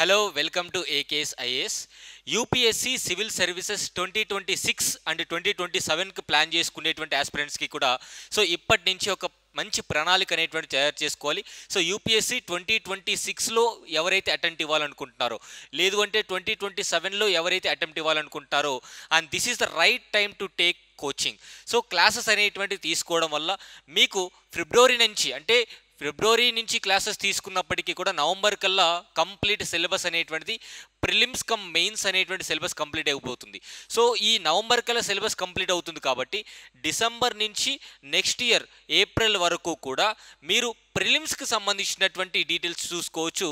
Hello welcome to AKS IAS. UPSC civil services 2026 and 2027కి plan చేసుకునేటువంటి ఆస్పిరెంట్స్కి కూడా ఇప్పటి నుంచి ఒక మంచి ప్రణాళిక అనేటువంటి తయారు చేసుకోవాలి. యూపీఎస్సీ 2026లో ఎవరైతే అటెంప్ట్ ఇవ్వాలనుకుంటున్నారో, లేదు అంటే 2027లో ఎవరైతే అటెంప్ట్ ఇవ్వాలనుకుంటున్నారో, and this is the right time to take coaching. Classes అనేటువంటివి తీసుకోవడం వల్ల మీకు ఫిబ్రవరి నుంచి క్లాసెస్ తీసుకున్నప్పటికీ కూడా నవంబర్ కల్లా కంప్లీట్ సిలబస్ అనేటువంటిది ప్రిలిమ్స్ కమ్ మెయిన్స్ అనేటువంటి సిలబస్ కంప్లీట్ అయిపోతుంది. ఈ నవంబర్ కల్లా సిలబస్ కంప్లీట్ అవుతుంది కాబట్టి డిసెంబర్ నుంచి నెక్స్ట్ ఇయర్ ఏప్రిల్ వరకు కూడా మీరు ప్రిలిమ్స్కి సంబంధించినటువంటి డీటెయిల్స్ చూసుకోవచ్చు.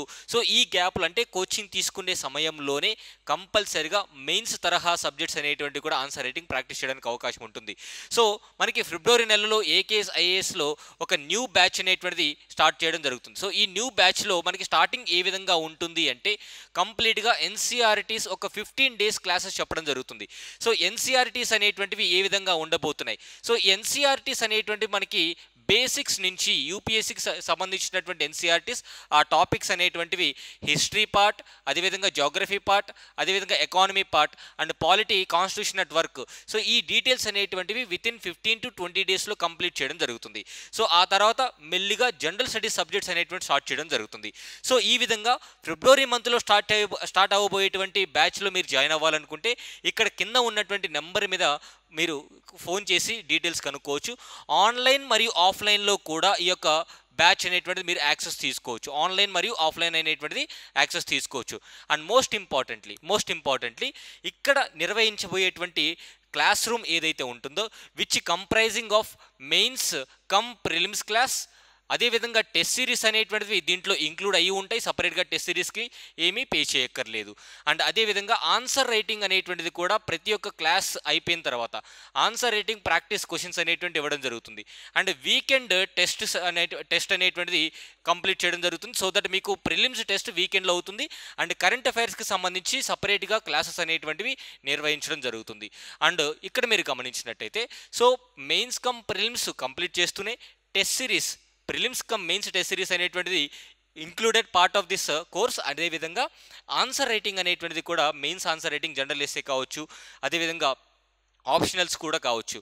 ఈ గ్యాప్లు అంటే కోచింగ్ తీసుకునే సమయంలోనే కంపల్సరిగా మెయిన్స్ తరహా సబ్జెక్ట్స్ అనేటువంటి కూడా ఆన్సర్ రైటింగ్ ప్రాక్టీస్ చేయడానికి అవకాశం ఉంటుంది. మనకి ఫిబ్రవరి నెలలో ఏకేఎస్ ఐఏఎస్లో ఒక న్యూ బ్యాచ్ అనేటువంటిది స్టార్ట్ చేయడం జరుగుతుంది. ఈ న్యూ బ్యాచ్లో మనకి స్టార్టింగ్ ఏ విధంగా ఉంటుంది అంటే కంప్లీట్గా ఎన్సీఆర్టీస్ ఒక 15 డేస్ క్లాసెస్ చెప్పడం జరుగుతుంది. ఎన్సీఆర్టీస్ అనేటువంటివి ఏ విధంగా ఉండబోతున్నాయి? ఎన్సీఆర్టీస్ అనేటువంటివి మనకి బేసిక్స్ నుంచి యూపీఎస్సీకి సంబంధించినటువంటి ఎన్సీఆర్టీస్ ఆ టాపిక్స్ అనేటువంటివి హిస్టరీ పార్ట్, అదేవిధంగా జోగ్రఫీ పార్ట్, అదేవిధంగా economy part and polity, constitution at work. ఈ డీటెయిల్స్ అనేటువంటివి వితిన్ 15 to 20 డేస్లో కంప్లీట్ చేయడం జరుగుతుంది. ఆ తర్వాత మెల్లిగా జనరల్ స్టడీస్ సబ్జెక్ట్స్ అనేటువంటి స్టార్ట్ చేయడం జరుగుతుంది. ఈ విధంగా ఫిబ్రవరి మంత్లో స్టార్ట్ అవ్వబోయేటువంటి బ్యాచ్లో మీరు జాయిన్ అవ్వాలనుకుంటే ఇక్కడ కింద ఉన్నటువంటి నెంబర్ మీద మీరు ఫోన్ చేసి డీటెయిల్స్ కనుక్కోవచ్చు. ఆన్లైన్ మరియు ఆఫ్లైన్లో కూడా ఈ యొక్క బ్యాచ్ అనేటువంటిది మీరు యాక్సెస్ తీసుకోవచ్చు. ఆన్లైన్ మరియు ఆఫ్లైన్ అనేటువంటిది యాక్సెస్ తీసుకోవచ్చు. అండ్ మోస్ట్ ఇంపార్టెంట్లీ ఇక్కడ నిర్వహించబోయేటువంటి క్లాస్ రూమ్ ఏదైతే ఉంటుందో which comprising of mains cum prelims class, అదేవిధంగా టెస్ట్ సిరీస్ అనేటువంటివి దీంట్లో ఇంక్లూడ్ అయ్యి ఉంటాయి. సపరేట్గా టెస్ట్ సిరీస్కి ఏమీ పే చేయక్కర్లేదు. అండ్ అదేవిధంగా ఆన్సర్ రైటింగ్ అనేటువంటిది కూడా ప్రతి ఒక్క క్లాస్ అయిపోయిన తర్వాత ఆన్సర్ రైటింగ్ ప్రాక్టీస్ క్వశ్చన్స్ అనేటువంటి ఇవ్వడం జరుగుతుంది. అండ్ వీకెండ్ టెస్ట్ అనేటువంటిది కంప్లీట్ చేయడం జరుగుతుంది. దట్ మీకు ప్రిలిమ్స్ టెస్ట్ వీకెండ్లో అవుతుంది. అండ్ కరెంట్ అఫైర్స్కి సంబంధించి సపరేట్గా క్లాసెస్ అనేటువంటివి నిర్వహించడం జరుగుతుంది. అండ్ ఇక్కడ మీరు గమనించినట్టయితే మెయిన్స్ కమ్ ప్రిలిమ్స్ కంప్లీట్ చేస్తూనే test series, prelims cum mains test series అనేటువంటిది included part of this course. అదేవిధంగా ఆన్సర్ రైటింగ్ అనేటువంటిది కూడా mains answer writing general essay కావచ్చు, అదేవిధంగా ఆప్షనల్స్ కూడా కావచ్చు.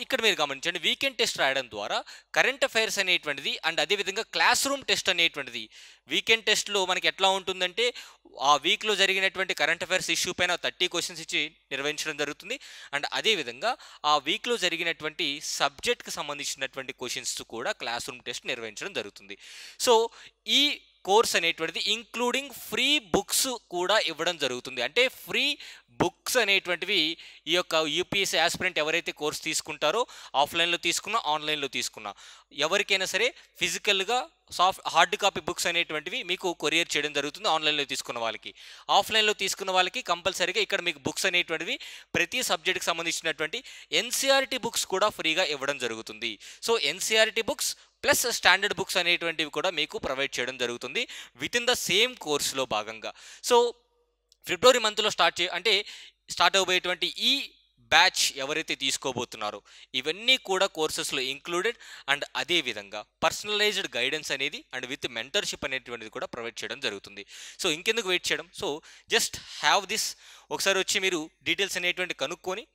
ఇక్కడ మీరు గమనించండి, వీకెండ్ టెస్ట్ రాయడం ద్వారా కరెంట్ అఫైర్స్ అనేటువంటిది అండ్ అదేవిధంగా క్లాస్ రూమ్ టెస్ట్ అనేటువంటిది వీకెండ్ టెస్ట్లో మనకి ఎట్లా ఉంటుందంటే ఆ వీక్లో జరిగినటువంటి కరెంట్ అఫైర్స్ ఇష్యూ పైన 30 క్వశ్చన్స్ ఇచ్చి నిర్వహించడం జరుగుతుంది. అండ్ అదేవిధంగా ఆ వీక్లో జరిగినటువంటి సబ్జెక్ట్కి సంబంధించినటువంటి క్వశ్చన్స్ కూడా క్లాస్ రూమ్ టెస్ట్ నిర్వహించడం జరుగుతుంది. ఈ కోర్స్ అనేటువంటిది ఇంక్లూడింగ్ ఫ్రీ బుక్స్ కూడా ఇవ్వడం జరుగుతుంది. అంటే ఫ్రీ బుక్స్ అనేటువంటివి ఈ యొక్క యూపీఎస్సీ ఆస్పిరెంట్ ఎవరైతే కోర్స్ తీసుకుంటారో ఆఫ్లైన్లో తీసుకున్నా ఆన్లైన్లో తీసుకున్నా ఎవరికైనా సరే ఫిజికల్గా హార్డ్ కాపీ బుక్స్ అనేటువంటివి మీకు కొరియర్ చేయడం జరుగుతుంది. ఆన్లైన్లో తీసుకున్న వాళ్ళకి, ఆఫ్లైన్లో తీసుకున్న వాళ్ళకి కంపల్సరీగా ఇక్కడ మీకు బుక్స్ అనేటువంటివి ప్రతి సబ్జెక్ట్కి సంబంధించినటువంటి ఎన్సీఆర్టీ బుక్స్ కూడా ఫ్రీగా ఇవ్వడం జరుగుతుంది. NCERT books plus standard books అనేటువంటివి కూడా మీకు ప్రొవైడ్ చేయడం జరుగుతుంది విత్ ఇన్ ద సేమ్ కోర్సులో భాగంగా. ఫిబ్రవరి మంత్లో స్టార్ట్ అవబోయేటువంటి ఈ బ్యాచ్ ఎవరైతే తీసుకోబోతున్నారో ఇవన్నీ కూడా కోర్సెస్లో ఇంక్లూడెడ్. అండ్ అదేవిధంగా పర్సనలైజ్డ్ గైడెన్స్ అనేది అండ్ విత్ మెంటర్షిప్ అనేటువంటిది కూడా ప్రొవైడ్ చేయడం జరుగుతుంది. ఇంకెందుకు వెయిట్ చేయడం? Just have this. ఒకసారి వచ్చి మీరు డీటెయిల్స్ అనేటువంటి కనుక్కొని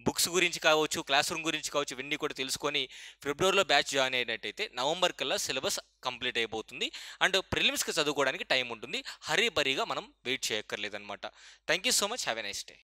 బుక్స్ గురించి కావచ్చు, క్లాస్ రూమ్ గురించి కావచ్చు, ఇవన్నీ కూడా తెలుసుకొని ఫిబ్రవరిలో బ్యాచ్ జాయిన్ అయినట్టయితే నవంబర్ కల్లా సిలబస్ కంప్లీట్ అయిపోతుంది. అండ్ ప్రిలిమ్స్కి చదువుకోవడానికి టైం ఉంటుంది. హరీ బరీగా మనం వెయిట్ చేయక్కర్లేదన్నమాట. Thank you so much. Have a nice day.